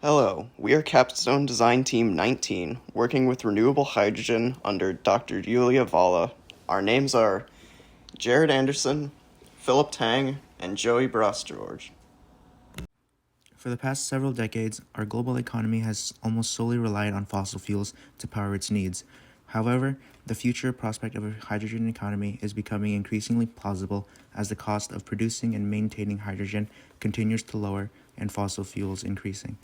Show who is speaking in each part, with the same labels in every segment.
Speaker 1: Hello, we are Capstone Design Team 19, working with renewable hydrogen under Dr. Julia Valla. Our names are Jared Anderson, Philip Tang, and Joey Bross-George.
Speaker 2: For the past several decades, our global economy has almost solely relied on fossil fuels to power its needs. However, the future prospect of a hydrogen economy is becoming increasingly plausible as the cost of producing and maintaining hydrogen continues to lower and fossil fuels increasing.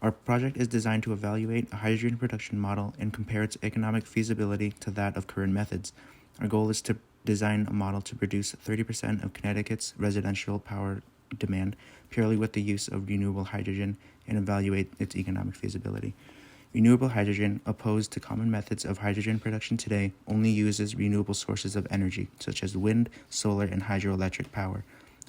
Speaker 2: Our project is designed to evaluate a hydrogen production model and compare its economic feasibility to that of current methods. Our goal is to design a model to produce 30% of Connecticut's residential power demand purely with the use of renewable hydrogen and evaluate its economic feasibility. Renewable hydrogen, opposed to common methods of hydrogen production today, only uses renewable sources of energy, such as wind, solar, and hydroelectric power.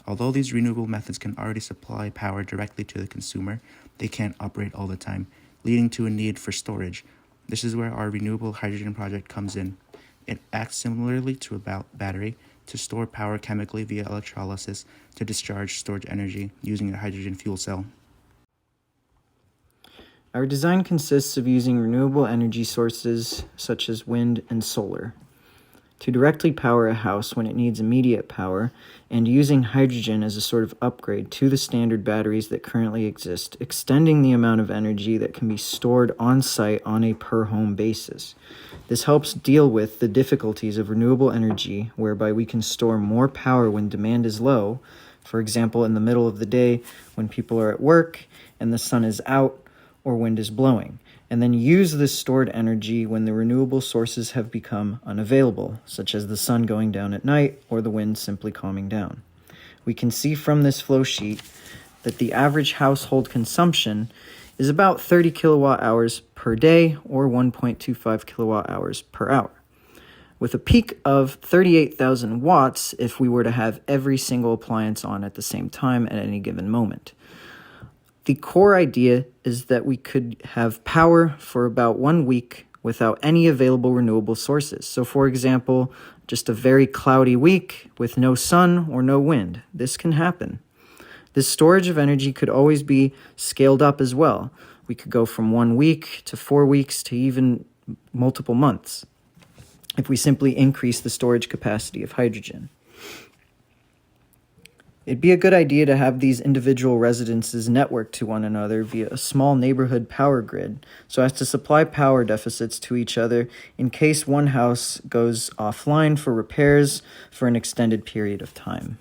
Speaker 2: Although these renewable methods can already supply power directly to the consumer, they can't operate all the time, leading to a need for storage. This is where our renewable hydrogen project comes in. It acts similarly to a battery to store power chemically via electrolysis to discharge stored energy using a hydrogen fuel cell.
Speaker 3: Our design consists of using renewable energy sources such as wind and solar to directly power a house when it needs immediate power, and using hydrogen as a sort of upgrade to the standard batteries that currently exist, extending the amount of energy that can be stored on site on a per home basis. This helps deal with the difficulties of renewable energy, whereby we can store more power when demand is low, for example, in the middle of the day when people are at work and the sun is out or wind is blowing, and then use this stored energy when the renewable sources have become unavailable, such as the sun going down at night or the wind simply calming down. We can see from this flow sheet that the average household consumption is about 30 kilowatt hours per day or 1.25 kilowatt hours per hour, with a peak of 38,000 watts if we were to have every single appliance on at the same time at any given moment. The core idea is that we could have power for about 1 week without any available renewable sources. So for example, just a very cloudy week with no sun or no wind. This can happen. This storage of energy could always be scaled up as well. We could go from 1 week to 4 weeks to even multiple months if we simply increase the storage capacity of hydrogen. It'd be a good idea to have these individual residences network to one another via a small neighborhood power grid so as to supply power deficits to each other in case one house goes offline for repairs for an extended period of time.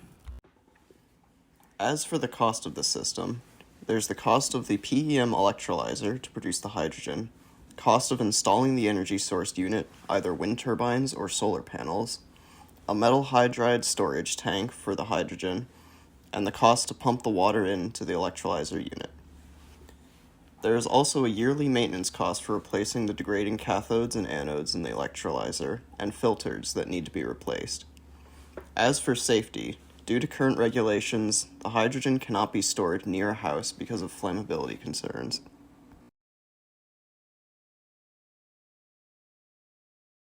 Speaker 1: As for the cost of the system, there's the cost of the PEM electrolyzer to produce the hydrogen, cost of installing the energy source unit, either wind turbines or solar panels, a metal hydride storage tank for the hydrogen, and the cost to pump the water into the electrolyzer unit. There is also a yearly maintenance cost for replacing the degrading cathodes and anodes in the electrolyzer, and filters that need to be replaced. As for safety, due to current regulations, the hydrogen cannot be stored near a house because of flammability concerns.